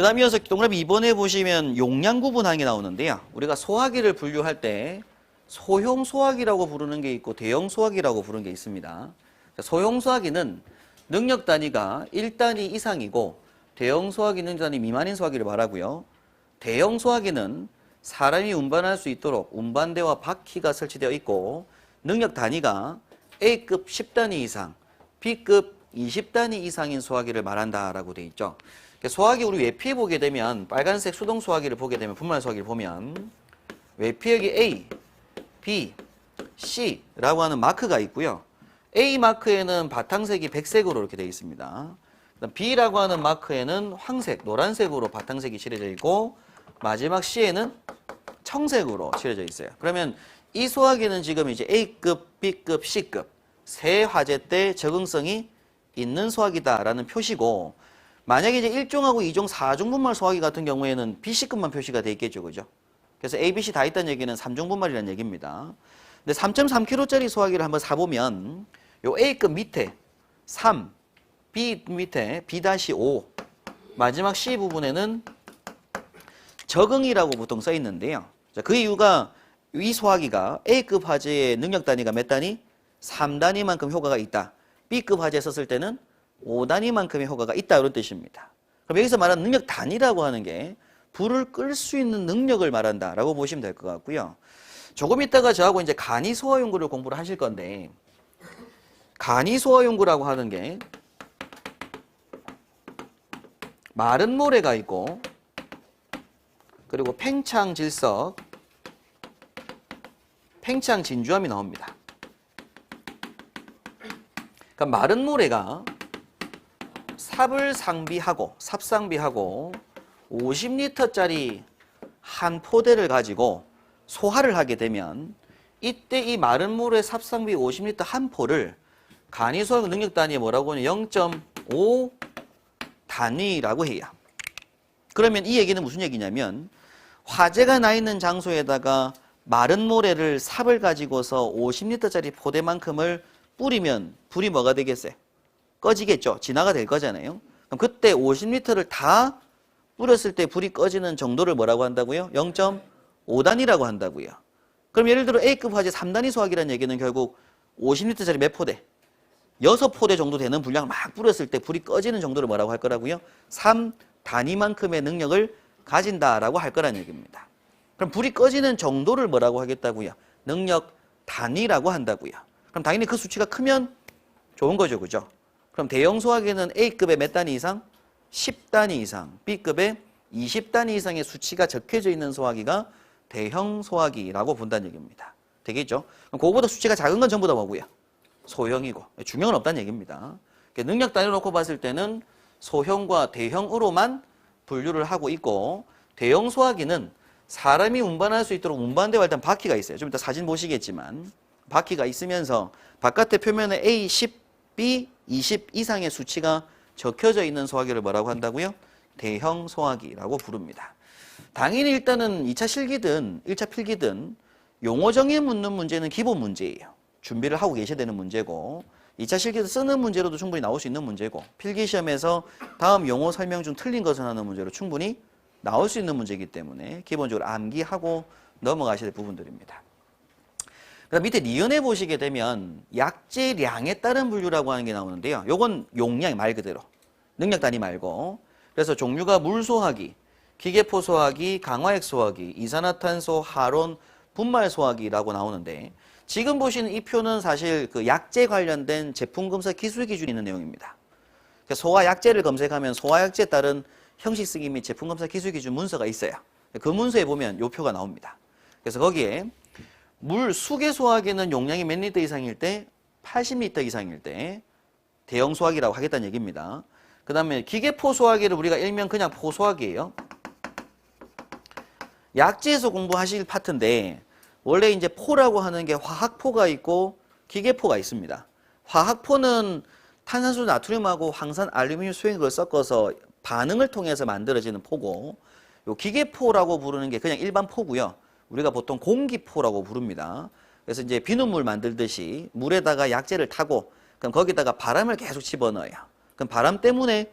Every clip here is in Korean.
다음 이어서 동그라미 2번에 보시면 용량 구분하는 게 나오는데요. 우리가 소화기를 분류할 때 소형 소화기라고 부르는 게 있고 대형 소화기라고 부르는 게 있습니다. 소형 소화기는 능력 단위가 1단위 이상이고 대형 소화기는 1단위 미만인 소화기를 말하고요. 대형 소화기는 사람이 운반할 수 있도록 운반대와 바퀴가 설치되어 있고 능력 단위가 A급 10단위 이상, B급 20단위 이상인 소화기를 말한다라고 되어 있죠. 소화기 우리 외피에 보게 되면 빨간색 수동 소화기를 보게 되면 분말 소화기를 보면 외피에 여기 A, B, C라고 하는 마크가 있고요. A 마크에는 바탕색이 백색으로 이렇게 되어 있습니다. B라고 하는 마크에는 황색, 노란색으로 바탕색이 칠해져 있고 마지막 C에는 청색으로 칠해져 있어요. 그러면 이 소화기는 지금 이제 A급, B급, C급 세 화재 때 적응성이 있는 소화기다라는 표시고 만약에 이제 1종하고 2종, 4종 분말 소화기 같은 경우에는 BC급만 표시가 돼 있겠죠. 그죠? 그래서 A, B, C 다 있다는 얘기는 3종 분말이라는 얘기입니다. 근데 3.3kg짜리 소화기를 한번 사보면 요 A급 밑에 3, B 밑에 B-5 마지막 C 부분에는 적응이라고 보통 써 있는데요. 자, 그 이유가 이 소화기가 A급 화재의 능력 단위가 몇 단위? 3단위만큼 효과가 있다. B급 화재 썼을 때는 5단위만큼의 효과가 있다 이런 뜻입니다. 그럼 여기서 말하는 능력 단위라고 하는 게 불을 끌 수 있는 능력을 말한다라고 보시면 될 것 같고요. 조금 있다가 저하고 이제 간이 소화 연구를 공부를 하실 건데 간이 소화 연구라고 하는 게 마른 모래가 있고 그리고 팽창 질석, 팽창 진주암이 나옵니다. 그러니까 마른 모래가 삽을 상비하고 삽상비하고 50리터짜리 한 포대를 가지고 소화를 하게 되면 이때 이 마른 모래 삽상비 50리터 한 포를 간이 소화 능력 단위에 뭐라고 하냐 0.5 단위라고 해요. 그러면 이 얘기는 무슨 얘기냐면 화재가 나 있는 장소에다가 마른 모래를 삽을 가지고서 50리터짜리 포대만큼을 뿌리면 불이 뭐가 되겠어요? 꺼지겠죠. 진화가 될 거잖아요. 그럼 그때 50리터를 다 뿌렸을 때 불이 꺼지는 정도를 뭐라고 한다고요? 0.5단위라고 한다고요. 그럼 예를 들어 A급 화재 3단위 소화기라는 얘기는 결국 50리터짜리 몇 포대? 6포대 정도 되는 분량을 막 뿌렸을 때 불이 꺼지는 정도를 뭐라고 할 거라고요? 3단위만큼의 능력을 가진다라고 할 거라는 얘기입니다. 그럼 불이 꺼지는 정도를 뭐라고 하겠다고요? 능력 단위라고 한다고요. 그럼 당연히 그 수치가 크면 좋은 거죠. 그죠? 그럼 대형 소화기는 A급의 몇 단위 이상? 10단위 이상, B급의 20단위 이상의 수치가 적혀져 있는 소화기가 대형 소화기라고 본다는 얘기입니다. 되겠죠? 그럼 그거보다 수치가 작은 건 전부 다 뭐고요? 소형이고 중형은 없다는 얘기입니다. 능력 단위로 놓고 봤을 때는 소형과 대형으로만 분류를 하고 있고 대형 소화기는 사람이 운반할 수 있도록 운반대와 일단 바퀴가 있어요. 좀 이따 사진 보시겠지만 바퀴가 있으면서 바깥의 표면에 A, 10, B, 20 이상의 수치가 적혀져 있는 소화기를 뭐라고 한다고요? 대형 소화기라고 부릅니다. 당연히 일단은 2차 실기든 1차 필기든 용어 정의 묻는 문제는 기본 문제예요. 준비를 하고 계셔야 되는 문제고 2차 실기에서 쓰는 문제로도 충분히 나올 수 있는 문제고 필기시험에서 다음 용어 설명 중 틀린 것을 하는 문제로 충분히 나올 수 있는 문제이기 때문에 기본적으로 암기하고 넘어가셔야 될 부분들입니다. 그다음 밑에 니은에 보시게 되면 약재량에 따른 분류라고 하는 게 나오는데요. 요건 용량이 말 그대로 능력 단위 말고 그래서 종류가 물소화기, 기계포 소화기, 강화액 소화기, 이산화탄소, 하론, 분말 소화기라고 나오는데 지금 보시는 이 표는 사실 그 약재 관련된 제품 검사 기술 기준이 있는 내용입니다. 소화 약재를 검색하면 소화 약재에 따른 형식 쓰기 및 제품 검사 기술 기준 문서가 있어요. 그 문서에 보면 이 표가 나옵니다. 그래서 거기에 물 수계 소화기는 용량이 몇 리터 이상일 때 80리터 이상일 때 대형 소화기라고 하겠다는 얘기입니다. 그 다음에 기계포 소화기를 우리가 일명 그냥 포소화기예요. 약재에서 공부하실 파트인데 원래 이제 포라고 하는 게 화학포가 있고 기계포가 있습니다. 화학포는 탄산수 나트륨하고 황산 알루미늄 수용액을 섞어서 반응을 통해서 만들어지는 포고 요 기계포라고 부르는 게 그냥 일반 포고요. 우리가 보통 공기포라고 부릅니다. 그래서 이제 비눗물 만들듯이 물에다가 약재를 타고 그럼 거기다가 바람을 계속 집어넣어요. 그럼 바람 때문에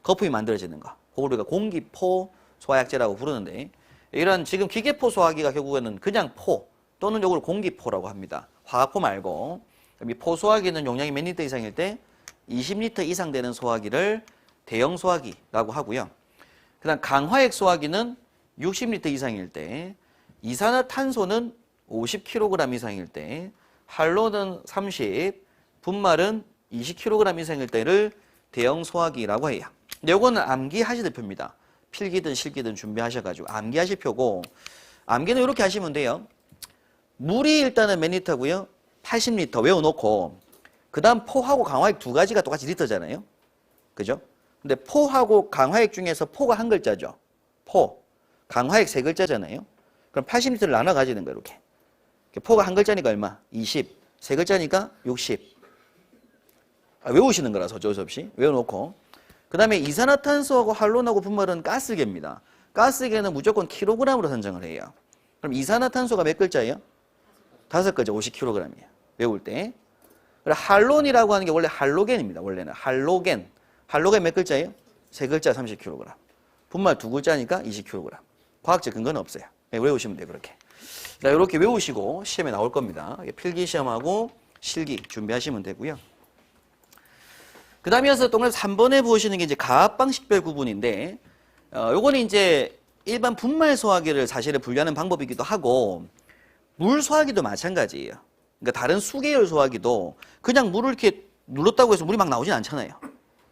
거품이 만들어지는 거. 그걸 우리가 공기포 소화약제라고 부르는데, 이런 지금 기계포 소화기가 결국에는 그냥 포 또는 요걸 공기포라고 합니다. 화학포 말고. 그럼 이 포 소화기는 용량이 몇 리터 이상일 때 20리터 이상 되는 소화기를 대형 소화기라고 하고요. 그다음 강화액 소화기는 60리터 이상일 때, 이산화탄소는 50kg 이상일 때, 할로는 30, 분말은 20kg 이상일 때를 대형 소화기라고 해요. 근데 요거는 암기하실 표입니다. 필기든 실기든 준비하셔가지고 암기하실 표고, 암기는 이렇게 하시면 돼요. 물이 일단은 몇 리터고요? 80리터 외워놓고, 그 다음 포하고 강화액 두 가지가 똑같이 리터잖아요. 그죠? 근데 포하고 강화액 중에서 포가 한 글자죠. 포. 강화액 세 글자잖아요. 그럼 80리터를 나눠 가지는 거예요, 이렇게. 포가 한 글자니까 얼마? 20. 세 글자니까 60. 외우시는 거라서 어쩔 수 없이 외워놓고. 그 다음에 이산화탄소하고 할론하고 분말은 가스계입니다. 가스계는 무조건 킬로그램으로 산정을 해요. 그럼 이산화탄소가 몇 글자예요? 5글자, 50kg이에요. 외울 때. 할론이라고 하는 게 원래 할로겐입니다. 원래는 할로겐. 할로겐 몇 글자예요? 3글자 30kg. 분말 2글자니까 20kg. 과학적 근거는 없어요. 외우시면 돼요, 그렇게. 자, 이렇게 외우시고 시험에 나올 겁니다. 필기 시험하고 실기 준비하시면 되고요. 그 다음에 이어서 동그라미 3번에 보시는 게 이제 가압 방식별 구분인데, 요거는 이제 일반 분말 소화기를 사실은 분류하는 방법이기도 하고, 물 소화기도 마찬가지예요. 그러니까 다른 수계열 소화기도 그냥 물을 이렇게 눌렀다고 해서 물이 막 나오진 않잖아요.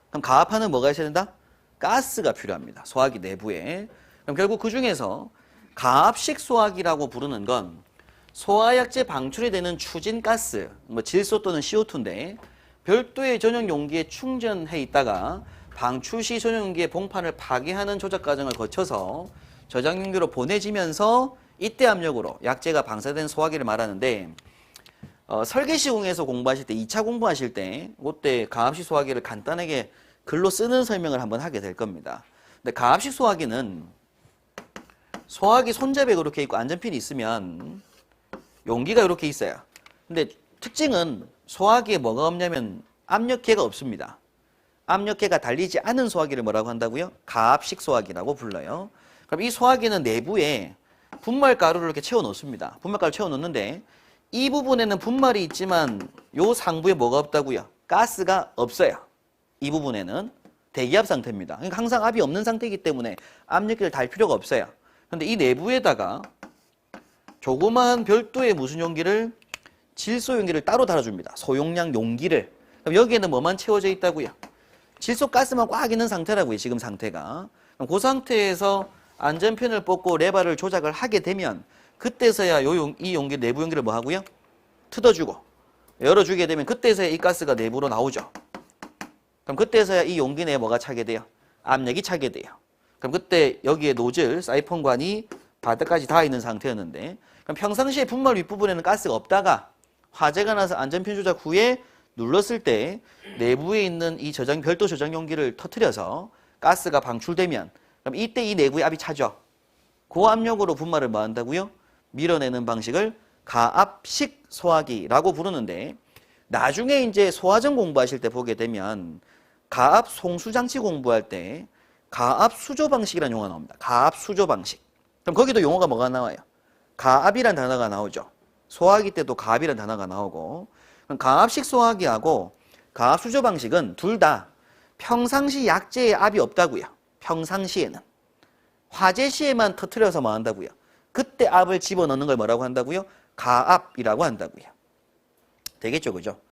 그럼 가압하는 뭐가 있어야 된다? 가스가 필요합니다. 소화기 내부에. 그럼 결국 그 중에서 가압식 소화기라고 부르는 건 소화약제 방출이 되는 추진가스, 뭐 질소 또는 CO2인데 별도의 전용 용기에 충전해 있다가 방출 시 전용 용기의 봉판을 파괴하는 조작 과정을 거쳐서 저장 용기로 보내지면서 이때 압력으로 약제가 방사된 소화기를 말하는데, 설계 시공에서 공부하실 때 2차 공부하실 때 그때 가압식 소화기를 간단하게 글로 쓰는 설명을 한번 하게 될 겁니다. 근데 가압식 소화기는 소화기 손잡이가 이렇게 있고 안전핀이 있으면 용기가 이렇게 있어요. 근데 특징은 소화기에 뭐가 없냐면 압력계가 없습니다. 압력계가 달리지 않은 소화기를 뭐라고 한다고요? 가압식 소화기라고 불러요. 그럼 이 소화기는 내부에 분말 가루를 이렇게 채워 넣습니다. 분말 가루 채워 넣는데 이 부분에는 분말이 있지만 요 상부에 뭐가 없다고요? 가스가 없어요. 이 부분에는 대기압 상태입니다. 그러니까 항상 압이 없는 상태이기 때문에 압력계를 달 필요가 없어요. 근데 이 내부에다가 조그마한 별도의 무슨 용기를, 질소 용기를 따로 달아줍니다. 소용량 용기를. 그럼 여기에는 뭐만 채워져 있다고요? 질소 가스만 꽉 있는 상태라고요. 지금 상태가. 그럼 그 상태에서 안전핀을 뽑고 레버를 조작을 하게 되면 그때서야 이 용기, 내부 용기를 뭐 하고요? 뜯어주고 열어주게 되면 그때서야 이 가스가 내부로 나오죠. 그럼 그때서야 이 용기 내에 뭐가 차게 돼요? 압력이 차게 돼요. 그럼 그때 여기에 노즐, 사이폰관이 바닥까지 닿아 있는 상태였는데, 그럼 평상시에 분말 윗부분에는 가스가 없다가 화재가 나서 안전핀 조작 후에 눌렀을 때 내부에 있는 이 별도 저장 용기를 터뜨려서 가스가 방출되면, 그럼 이때 이 내부의 압이 차죠. 고압력으로 분말을 뭐 한다고요? 밀어내는 방식을 가압식 소화기라고 부르는데, 나중에 이제 소화전 공부하실 때 보게 되면 가압 송수장치 공부할 때 가압 수조 방식이라는 용어가 나옵니다. 가압 수조 방식. 그럼 거기도 용어가 뭐가 나와요? 가압이란 단어가 나오죠. 소화기 때도 가압이란 단어가 나오고, 그럼 가압식 소화기하고 가압 수조 방식은 둘 다 평상시 약제에 압이 없다고요. 평상시에는. 화재 시에만 터트려서 뭐 한다고요? 그때 압을 집어넣는 걸 뭐라고 한다고요? 가압이라고 한다고요. 되겠죠, 그죠?